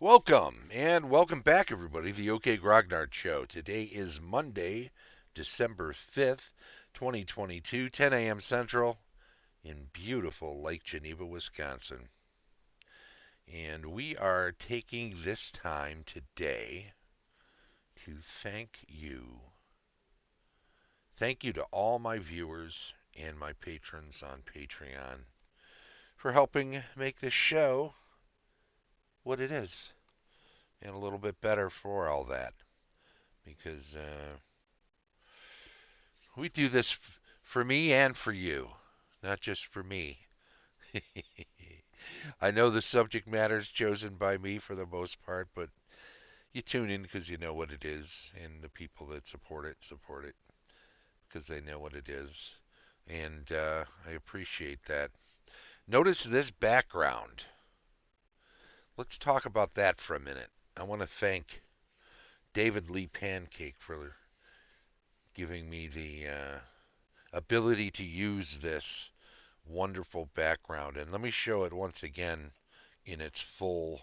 Welcome and welcome back, everybody. The OK Grognard Show. Today is Monday, December 5th, 2022, 10 a.m. Central in beautiful Lake Geneva, Wisconsin. And we are taking this time today to thank you. Thank you to all my viewers and my patrons on Patreon for helping make this show what it is and a little bit better for all that. Because we do this for me and for you, not just for me. I know the subject matter is chosen by me for the most part, but you tune in because you know what it is, and the people that support it because they know what it is. And I appreciate that. Notice this background. Let's talk about that for a minute. I want to thank David Lee Pancake for giving me the ability to use this wonderful background. And let me show it once again in its full-fledged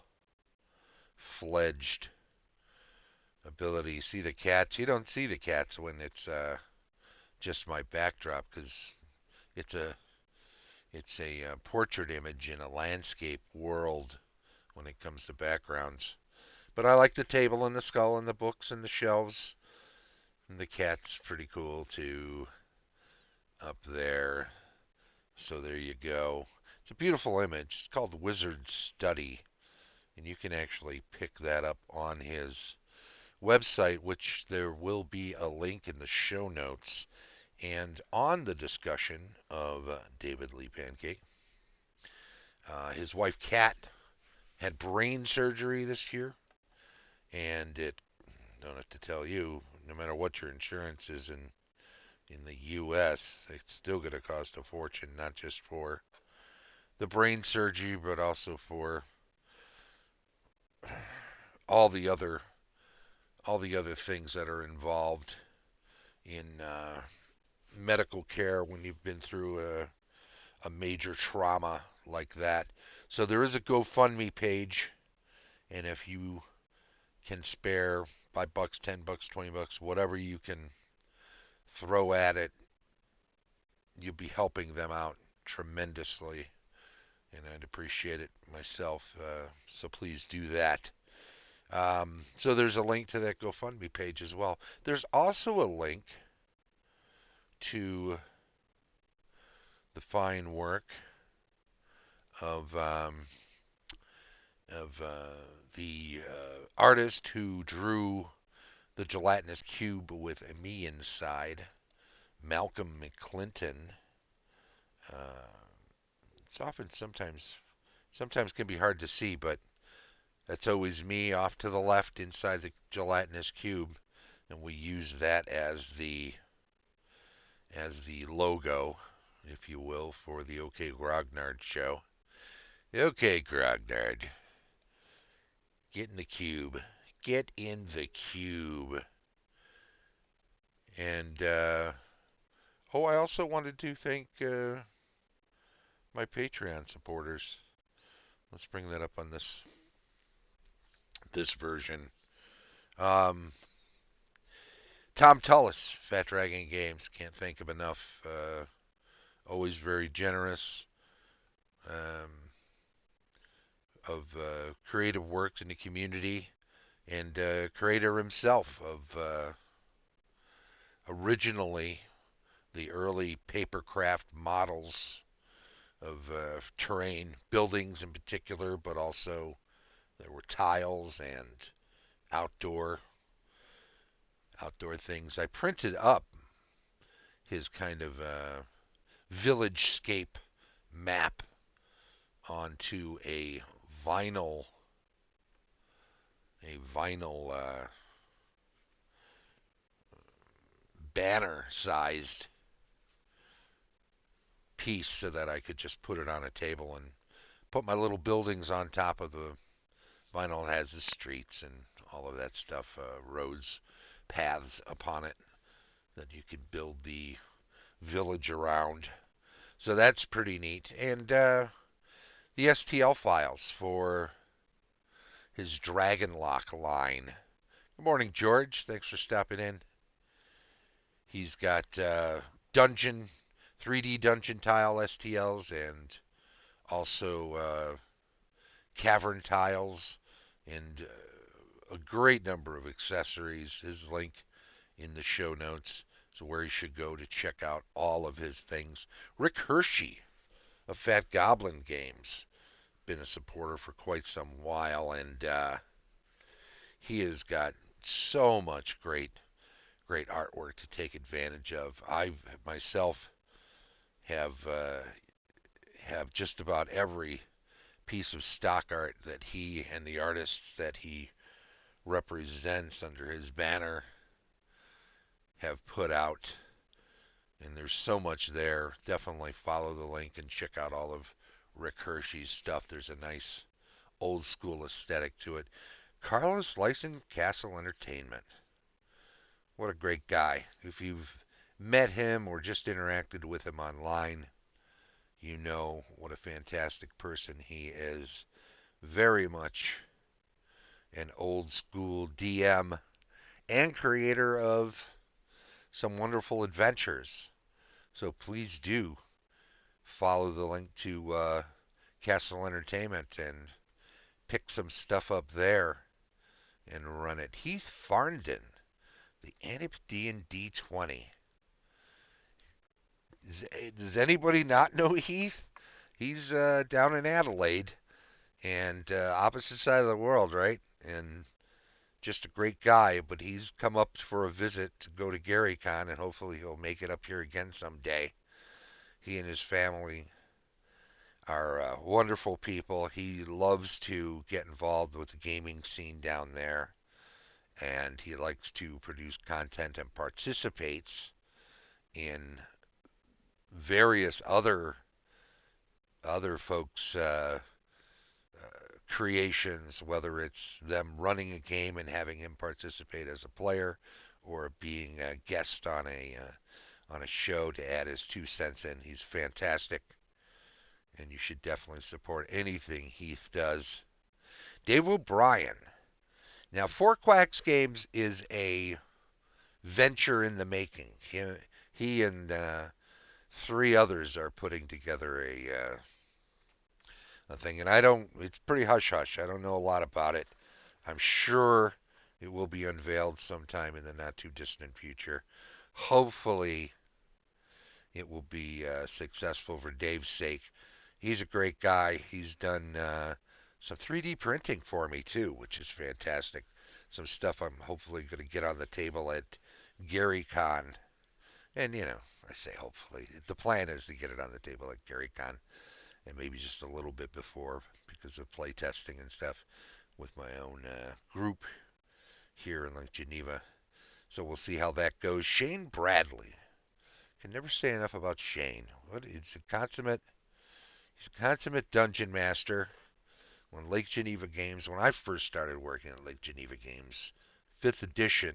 ability. See the cats? You don't see the cats when it's just my backdrop because it's a portrait image in a landscape world when it comes to backgrounds. But I like the table and the skull and the books and the shelves. And the cat's pretty cool too up there. So there you go. It's a beautiful image. It's called Wizard's Study. And you can actually pick that up on his website, which there will be a link in the show notes. And on the discussion of David Lee Pancake, his wife Kat had brain surgery this year, and it don't have to tell you, no matter what your insurance is in the U.S., it's still going to cost a fortune, not just for the brain surgery, but also for all the other things that are involved in medical care when you've been through a major trauma like that. So there is a GoFundMe page, and if you can spare $5, $10, $20, whatever you can throw at it, you'll be helping them out tremendously, and I'd appreciate it myself. So please do that. So there's a link to that GoFundMe page as well. There's also a link to the fine work of the artist who drew the gelatinous cube with me inside, Malcolm McClinton. Uh, it's often sometimes can be hard to see, but that's always me off to the left inside the gelatinous cube, and we use that as the logo, if you will, for the OK Grognard show. OK Grognard, get in the cube. Get in the cube. And I also wanted to thank my Patreon supporters. Let's bring that up on this version. Um, Tom Tullis, Fat Dragon Games, can't thank him enough. Always very generous um, of creative works in the community, and creator himself of originally the early papercraft models of terrain, buildings in particular, but also there were tiles and outdoor things. I printed up his kind of village scape map onto vinyl a vinyl banner sized piece so that I could just put it on a table and put my little buildings on top of the vinyl. It has the streets and all of that stuff, roads, paths upon it that you could build the village around. So that's pretty neat. And the STL files for his Dragon Lock line. Good morning, George. Thanks for stopping in. He's got dungeon, 3D dungeon tile STLs and also cavern tiles and a great number of accessories. His link in the show notes is where you should go to check out all of his things. Rick Hershey of Fat Goblin Games, been a supporter for quite some while, and he has got so much great artwork to take advantage of. I myself have just about every piece of stock art that he and the artists that he represents under his banner have put out. And there's so much there. Definitely follow the link and check out all of Rick Hershey's stuff. There's a nice old school aesthetic to it. Carlos Lysing, Castle Entertainment. What a great guy. If you've met him or just interacted with him online, you know what a fantastic person he is. Very much an old school DM and creator of some wonderful adventures. So please do follow the link to Castle Entertainment and pick some stuff up there and run it. Heath Farndon, the Antipodean D20. Does anybody not know Heath? He's down in Adelaide and opposite side of the world, right? And just a great guy, but he's come up for a visit to go to GaryCon, and hopefully he'll make it up here again someday. He and his family are wonderful people. He loves to get involved with the gaming scene down there, and he likes to produce content and participates in various other folks' creations, whether it's them running a game and having him participate as a player, or being a guest on a show to add his 2 cents in. He's fantastic, and you should definitely support anything Heath does. Dave O'Brien. Now, Four Quacks Games is a venture in the making. He and three others are putting together a thing, and it's pretty hush hush. I don't know a lot about it. I'm sure it will be unveiled sometime in the not too distant future. Hopefully, it will be successful for Dave's sake. He's a great guy. He's done some 3D printing for me too, which is fantastic. Some stuff I'm hopefully going to get on the table at GaryCon. And, I say hopefully. The plan is to get it on the table at GaryCon and maybe just a little bit before because of playtesting and stuff with my own group here in Lake Geneva. So we'll see how that goes. Shane Bradley. Can never say enough about Shane. He's a consummate dungeon master. When Lake Geneva Games, when I first started working at Lake Geneva Games, 5th edition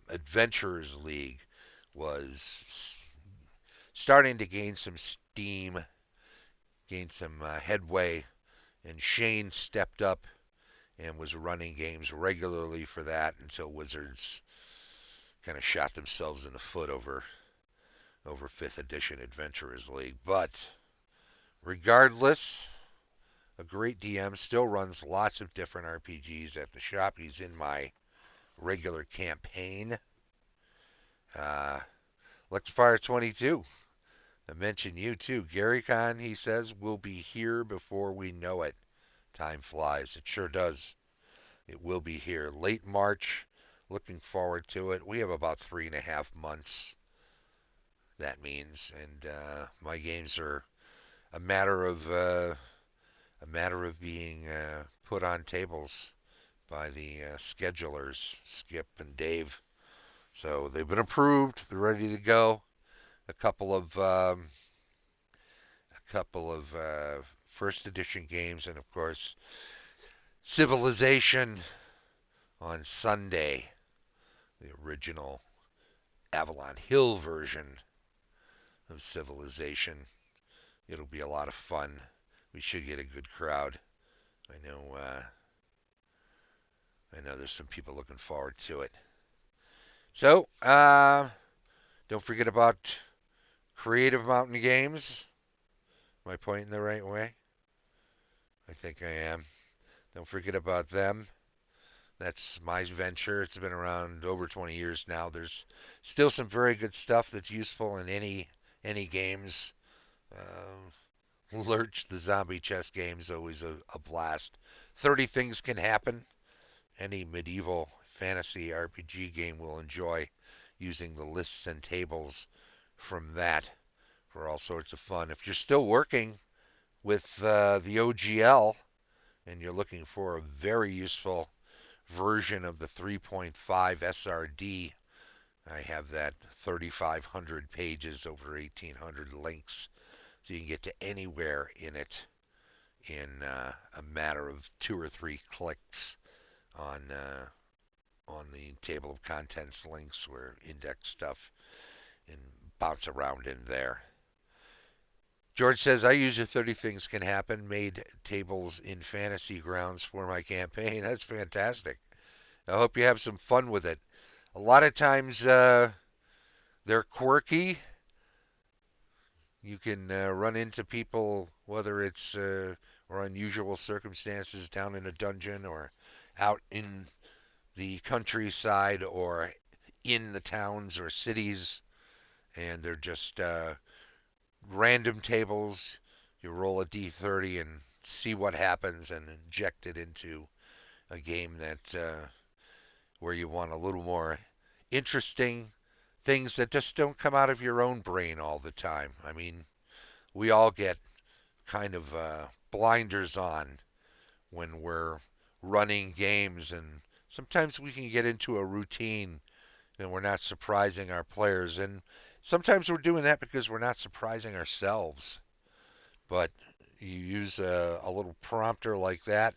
Adventurers League was starting to gain some steam, gain some headway, and Shane stepped up and was running games regularly for that until Wizards kind of shot themselves in the foot over 5th edition Adventurers League. But regardless, a great DM, still runs lots of different RPGs at the shop. He's in my regular campaign. Lexfire 22. I mentioned you too. GaryCon, he says, will be here before we know it. Time flies. It sure does. It will be here. Late March. Looking forward to it. We have about 3.5 months. That means, and my games are a matter of being put on tables by the schedulers, Skip and Dave. So they've been approved. They're ready to go. A couple of first edition games, and of course, Civilization on Sunday, the original Avalon Hill version of Civilization. It'll be a lot of fun. We should get a good crowd. I know. I know there's some people looking forward to it. So, don't forget about Creative Mountain Games. Am I pointing the right way? I think I am. Don't forget about them. That's my venture. It's been around over 20 years now. There's still some very good stuff that's useful in any games. Lurch, the zombie chess game, is always a blast. 30 things can happen. Any medieval fantasy RPG game will enjoy using the lists and tables from that for all sorts of fun. If you're still working with the OGL and you're looking for a very useful version of the 3.5 SRD, I have that 3,500 pages, over 1,800 links, so you can get to anywhere in it in a matter of 2 or 3 clicks on the table of contents links where index stuff and bounce around in there. George says, I use your 30 Things Can Happen, made tables in fantasy grounds for my campaign. That's fantastic. I hope you have some fun with it. A lot of times they're quirky. You can run into people, whether it's or unusual circumstances down in a dungeon or out in the countryside or in the towns or cities, and they're just random tables. You roll a d30 and see what happens and inject it into a game that where you want a little more interesting things that just don't come out of your own brain all the time. I mean, we all get kind of blinders on when we're running games, and sometimes we can get into a routine and we're not surprising our players. And sometimes we're doing that because we're not surprising ourselves. But you use a little prompter like that,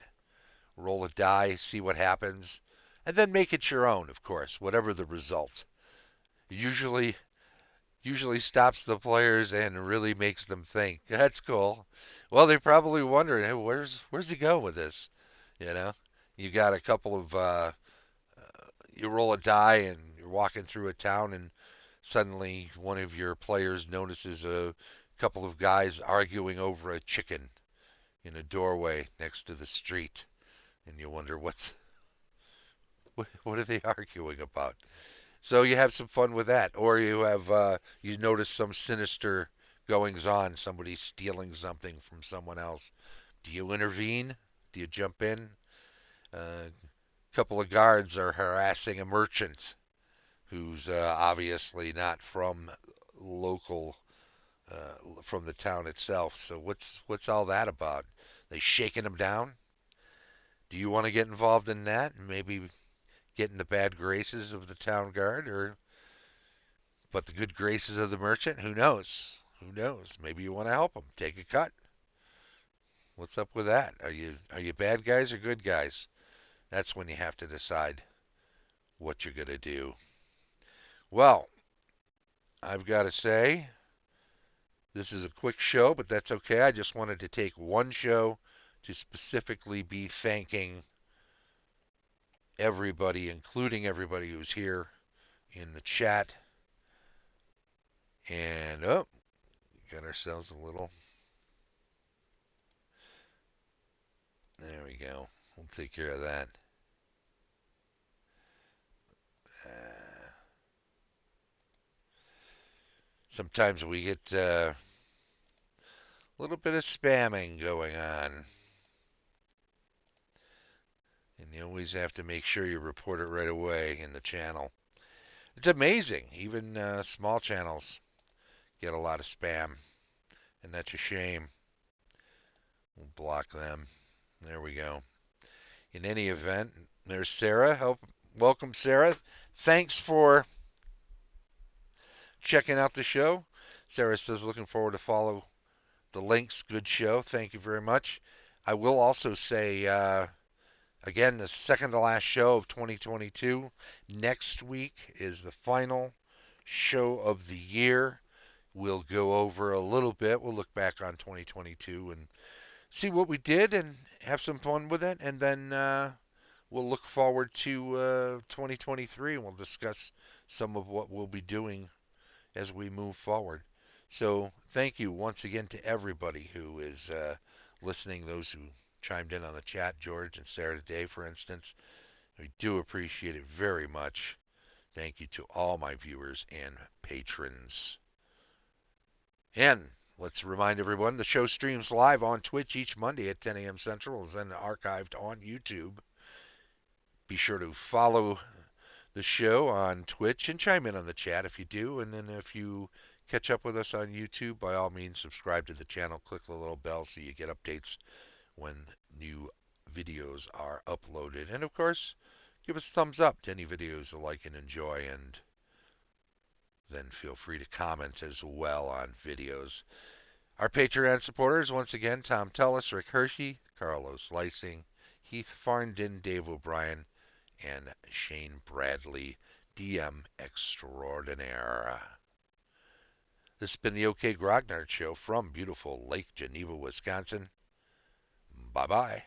roll a die, see what happens, and then make it your own, of course, whatever the result. Usually, usually stops the players and really makes them think. That's cool. Well, they're probably wondering, hey, where's he going with this? You know, you got a couple of you roll a die and you're walking through a town and suddenly one of your players notices a couple of guys arguing over a chicken in a doorway next to the street, and you wonder what are they arguing about? So you have some fun with that, or you have you notice some sinister goings on, somebody stealing something from someone else. Do you intervene? Do you jump in? A couple of guards are harassing a merchant who's obviously not from local, from the town itself. So what's all that about? They shaking him down? Do you want to get involved in that? Maybe get in the bad graces of the town guard, or but the good graces of the merchant? Who knows? Who knows? Maybe you want to help him. Take a cut. What's up with that? Are you bad guys or good guys? That's when you have to decide what you're gonna do. Well, I've got to say, this is a quick show, but that's okay. I just wanted to take one show to specifically be thanking everybody, including everybody who's here in the chat. And oh, got ourselves a little. There we go. We'll take care of that. Sometimes we get a little bit of spamming going on. And you always have to make sure you report it right away in the channel. It's amazing. Even small channels get a lot of spam. And that's a shame. We'll block them. There we go. In any event, there's Sarah. Welcome, Sarah. Thanks for checking out the show. Sarah says, looking forward to follow the links. Good show. Thank you very much. I will also say, again, the second to last show of 2022. Next week is the final show of the year. We'll go over a little bit. We'll look back on 2022 and see what we did and have some fun with it, and then we'll look forward to 2023, and we'll discuss some of what we'll be doing as we move forward. So thank you once again to everybody who is listening, those who chimed in on the chat, George and Sarah today, for instance. We do appreciate it very much. Thank you to all my viewers and patrons. And let's remind everyone the show streams live on Twitch each Monday at 10 a.m. Central, and then archived on YouTube. Be sure to follow the show on Twitch and chime in on the chat if you do. And then if you catch up with us on YouTube, by all means, subscribe to the channel. Click the little bell so you get updates when new videos are uploaded. And of course, give us a thumbs up to any videos you like and enjoy. And then feel free to comment as well on videos. Our Patreon supporters, once again, Tom Tellis, Rick Hershey, Carlos Lysing, Heath Farndon, Dave O'Brien, and Shane Bradley, DM extraordinaire. This has been the OK Grognard Show from beautiful Lake Geneva, Wisconsin. Bye-bye.